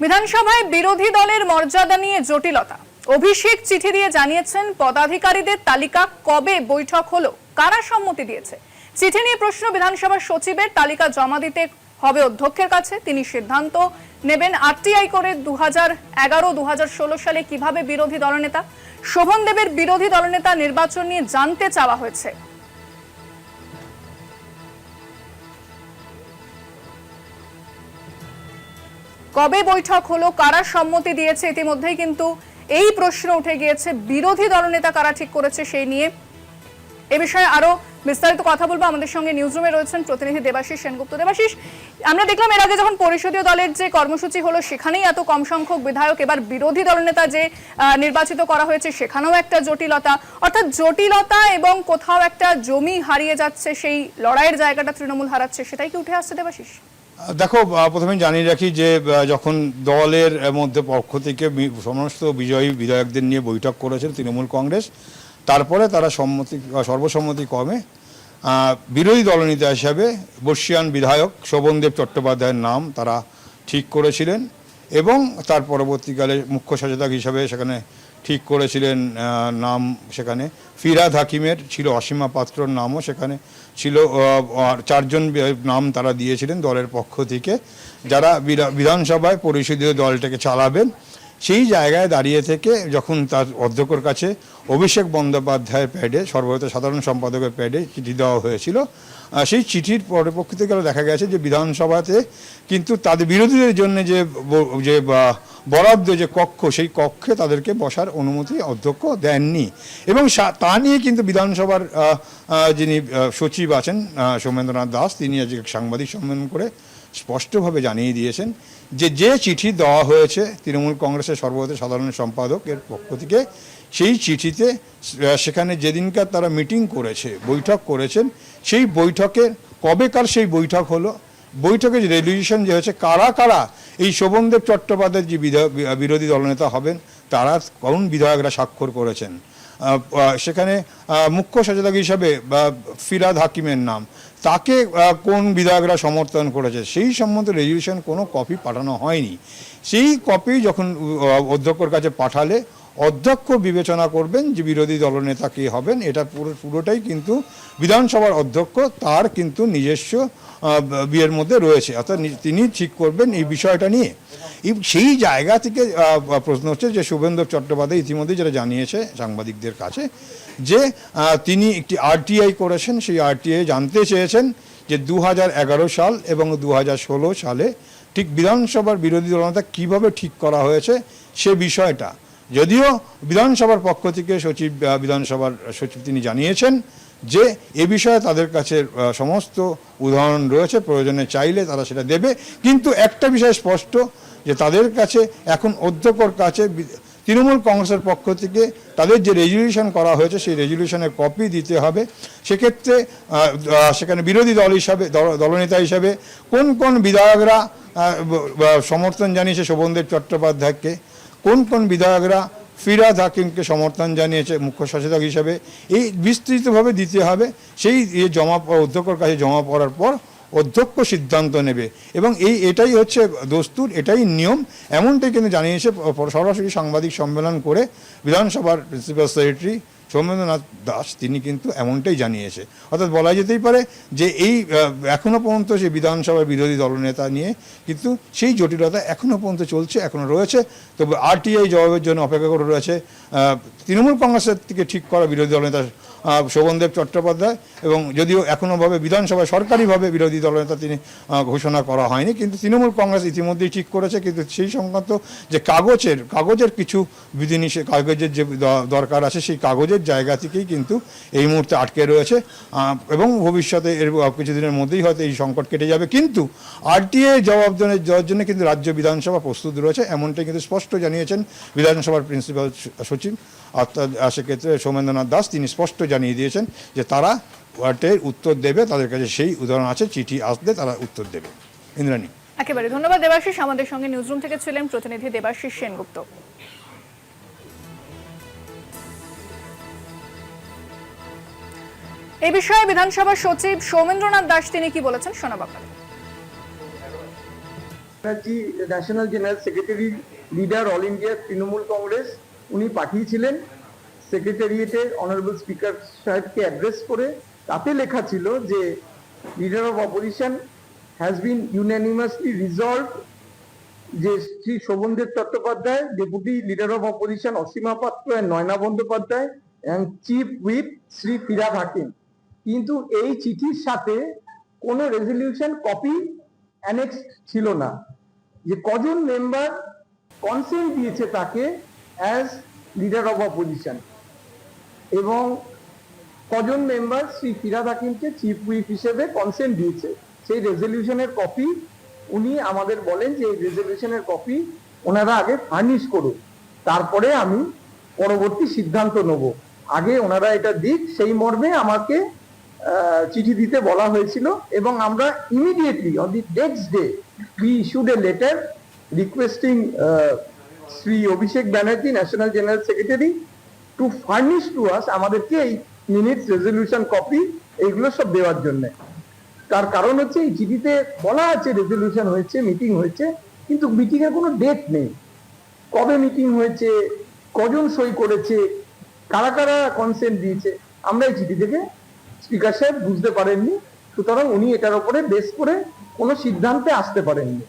বিধানসভায় বিরোধী দলের মর্যাদা নিয়ে জটিলতা। অভিষেক চিঠি দিয়ে জানিয়েছেন পদাধিকারীদের তালিকা কবে বৈঠক হলো, কারা সম্মতি দিয়েছে। চিঠি নিয়ে প্রশ্ন বিধানসভার সচিবের। তালিকা জমা দিতে হবে অধ্যক্ষের কাছে, তিনি সিদ্ধান্ত নেবেন আরটিআই করে 2011-2016 সালে কিভাবে বিরোধী দলনেতা শোভন দেবের বিরোধী দলনেতা নির্বাচন নিয়ে জানতে চাওয়া হয়েছে। কবে বৈঠক হলো, কারা সম্মতি দিয়েছে, ইতিমধ্যেই কিন্তু এই প্রশ্ন উঠে গিয়েছে বিরোধী দলনেতা কারা ঠিক করেছে সেই নিয়ে। এ বিষয়ে আরো বিস্তারিত কথা বলবো। আমাদের সঙ্গে নিউজরুমে রয়েছেন প্রতিনিধি দেবাশিস সেনগুপ্ত। দেবাশিস, আমরা দেখলাম এর আগে যখন পরিষদীয় দলের যে কর্মসূচি হলো সেখানেই এত কম সংখ্যক বিধায়ক, এবার বিরোধী দলনেতা যে নির্বাচিত করা হয়েছে সেখানেও একটা জটিলতা, অর্থাৎ জটিলতা এবং কোথাও একটা জমি হারিয়ে যাচ্ছে, সেই লড়াইয়ের জায়গাটা তৃণমূল হারাচ্ছে, সেটাই কি উঠে আসছে দেবাশিস? দেখো, প্রথমে জানিয়ে রাখি যে যখন দলের মধ্যে পক্ষ থেকে সমস্ত বিজয়ী বিধায়কদের নিয়ে বৈঠক করেছেন তৃণমূল কংগ্রেস, তারপরে তারা সর্বসম্মতি ক্রমে বিরোধী দলনেতা হিসাবে বর্ষীয়ান বিধায়ক শোভনদেব চট্টোপাধ্যায়ের নাম তারা ঠিক করেছিলেন এবং তার পরবর্তীকালে মুখ্য সচেতক হিসাবে সেখানে ঠিক করেছিলেন নাম, সেখানে ফিরহাদ হাকিমের ছিল, অসীমা পাত্রর নামও সেখানে ছিল, আর 4 জন নাম তারা দিয়েছিলেন দলের পক্ষ থেকে যারা বিধানসভায় পরিষদীয় দলটাকে চালাবেন। সেই জায়গায় দাঁড়িয়ে থেকে যখন তার অধ্যক্ষের কাছে অভিষেক বন্দ্যোপাধ্যায়ের প্যাডে, সর্বভারতীয় সাধারণ সম্পাদকের প্যাডে চিঠি দেওয়া হয়েছিল, সেই চিঠির পরিপ্রেক্ষিতে দেখা গেছে যে বিধানসভাতে কিন্তু তাদের বিরোধীদের জন্য যে বরাদ্দ যে কক্ষ, সেই কক্ষে তাদেরকে বসার অনুমতি অধ্যক্ষ দেননি এবং তা নিয়ে কিন্তু বিধানসভার যিনি সচিব আছেন সৌমেন্দ্রনাথ দাস, তিনি আজকে সাংবাদিক সম্মেলন করে স্পষ্টভাবে জানিয়ে দিয়েছেন যে চিঠি দেওয়া হয়েছে তৃণমূল কংগ্রেসের সর্বভারতীয় সাধারণ সম্পাদকের পক্ষ থেকে, সেই চিঠিতে সেখানে যেদিনকার তারা মিটিং করেছে, বৈঠক করেছেন, সেই বৈঠকের কবেকার সেই বৈঠক হলো, বৈঠকে যে রেজলিউশন যে হয়েছে, কারা কারা এই শোভনদেব চট্টোপাধ্যায়ের যে বিরোধী দলনেতা হবেন তারা কোন বিধায়করা স্বাক্ষর করেছেন, সেখানে মুখ্য সচেতক হিসাবে ফিরহাদ হাকিমের নাম, তাকে কোন বিধায়করা সমর্থন করেছে, সেই সম্বন্ধে রেজলিউশন কোনো কপি পাঠানো হয়নি। সেই কপি যখন অধ্যক্ষর কাছে পাঠালে অধ্যক্ষ বিবেচনা করবেন যে বিরোধী দলনেতা কে হবেন। এটা পুরোটাই কিন্তু বিধানসভার অধ্যক্ষ তার কিন্তু নিজস্ব বিয়ের মধ্যে রয়েছে, অর্থাৎ তিনি ঠিক করবেন এই বিষয়টা নিয়ে। সেই জায়গা থেকে প্রশ্ন হচ্ছে যে শুভেন্দু চট্টোপাধ্যায় ইতিমধ্যে যেটা জানিয়েছে সাংবাদিকদের কাছে যে তিনি একটি আরটিআই করেছেন, সেই আরটিআই জানতে চেয়েছেন যে 2011 সাল এবং 2016 সালে ঠিক বিধানসভার বিরোধী দলনেতা কীভাবে ঠিক করা হয়েছে সে বিষয়টা। যদিও বিধানসভার পক্ষ থেকে বিধানসভার সচিব তিনি জানিয়েছেন যে এ বিষয়ে তাদের কাছে সমস্ত উদাহরণ রয়েছে, প্রয়োজনে চাইলে তারা সেটা দেবে, কিন্তু একটা বিষয় স্পষ্ট যে তাদের কাছে এখন অধ্যক্ষর কাছে তৃণমূল কংগ্রেসের পক্ষ থেকে তাদের যে রেজলিউশন করা হয়েছে সেই রেজলিউশনের কপি দিতে হবে। সেক্ষেত্রে সেখানে বিরোধী দল হিসাবে দলনেতা হিসাবে কোন কোন বিধায়করা সমর্থন জানিয়েছে শোভনদেব চট্টোপাধ্যায়কে, কোন কোন বিধায়করা ফিরহাদ হাকিমকে সমর্থন জানিয়েছে মুখ্য সচেতক হিসাবে, এই বিস্তৃতভাবে দিতে হবে। সেই অধ্যক্ষর কাছে জমা পড়ার পর অধ্যক্ষ সিদ্ধান্ত নেবে এবং এটাই হচ্ছে দস্তুর, এটাই নিয়ম, এমনটাই কিন্তু জানিয়েছে সরাসরি সাংবাদিক সম্মেলন করে বিধানসভার প্রিন্সিপাল সেক্রেটারি সৌমেন্দ্রনাথ দাস, তিনি কিন্তু এমনটাই জানিয়েছে। অর্থাৎ বলা যেতেই পারে যে এই এখনও পর্যন্ত সেই বিধানসভার বিরোধী দলনেতা নিয়ে কিন্তু সেই জটিলতা এখনও পর্যন্ত চলছে, এখনও রয়েছে। তবে আরটিআই জবাবের জন্য অপেক্ষা করে রয়েছে তৃণমূল কংগ্রেসের থেকে ঠিক করা বিরোধী দলনেতা শোভনদেব চট্টোপাধ্যায়, এবং যদিও এখনোভাবে বিধানসভায় সরকারিভাবে বিরোধী দলনেতা তিনি ঘোষণা করা হয়নি, কিন্তু তৃণমূল কংগ্রেস ইতিমধ্যেই ঠিক করেছে। কিন্তু সেই সংক্রান্ত যে কাগজের কিছু বিধিনিষেধ, কাগজের যে দরকার আছে, সেই কাগজের জায়গা থেকেই কিন্তু এই মুহূর্তে আটকে রয়েছে এবং ভবিষ্যতে এর কিছুদিনের মধ্যেই হয়তো এই সংকট কেটে যাবে। কিন্তু আরটিআই জবাব দেওয়ার জন্য কিন্তু রাজ্য বিধানসভা প্রস্তুত রয়েছে, এমনটাই কিন্তু স্পষ্ট জানিয়েছেন বিধানসভার প্রিন্সিপাল সচিব, অর্থাৎ সেক্ষেত্রে সৌমেন্দ্রনাথ দাস, তিনি স্পষ্ট জানিয়ে দিয়েছেন যে তারা ওয়ার্টের উত্তর দেবে, তাদের কাছে সেই উদাহরণ আছে, চিঠি আসলে তারা উত্তর দেবে। ইন্দ্রাণী, একেবারে ধন্যবাদ দেবাশিস। আমাদের সঙ্গে নিউজরুম থেকে ছিলেন প্রতিনিধি দেবাশিস সেনগুপ্ত। এই বিষয়ে বিধানসভা সচিব সৌমেন্দ্রনাথ দাস তিনি কি বলেছেন শোনাব আপনাদের। Banerjee national general secretary leader all India Trinamool Congress উনি পাঠিয়েছিলেন সেক্রেটারিয়েটে অনারেবল স্পিকার সাহেবকে অ্যাড্রেস করে। তাতে লেখা ছিল যে leader of opposition has been unanimously resolve যে Shri Sobhandeb Chattopadhyay, deputy leader of opposition Asima Patra and Nayna Bandyopadhyay and chief whip Shri Firhad Hakim. কিন্তু এই চিঠির সাথে কোনো রেজলিউশন কপি অ্যানেক্স ছিল না, যে কজন মেম্বার কনসেন্ট দিয়েছে তাকে অ্যাজ লিডার অফ অপোজিশন এবং কজন মেম্বার শ্রী ফিরহাদ হাকিমকে চিফ হুইপ হিসেবে কনসেন্ট দিয়েছে। সেই রেজলিউশনের কপি উনি আমাদের বলেন যে এই রেজলিউশনের কপি ওনারা আগে ফার্নিশ করুন, তারপরে আমি পরবর্তী সিদ্ধান্ত নেব। আগে ওনারা এটা দিক, সেই মর্মে আমাকে চিঠি দিতে বলা হয়েছিল এবং আমরা immediately on the next day we issued a letter requesting Shri Abhishek Banerjee national general secretary to furnish to us, আমাদেরকে এই মিনিটস রেজলিউশন কপি এইগুলো সব দেওয়ার জন্য। তার কারণ হচ্ছে এই চিঠিতে বলা আছে রেজলিউশন হয়েছে, মিটিং হয়েছে, কিন্তু মিটিং এর কোনো ডেট নেই। কবে মিটিং হয়েছে, কজন সই করেছে, কারা কারা কনসেন্ট দিয়েছে, আমরা এই চিঠি থেকে স্পিকার সাহেব বুঝতে পারেননি। সুতরাং উনি এটার উপরে বেস করে কোনো সিদ্ধান্তে আসতে পারেননি।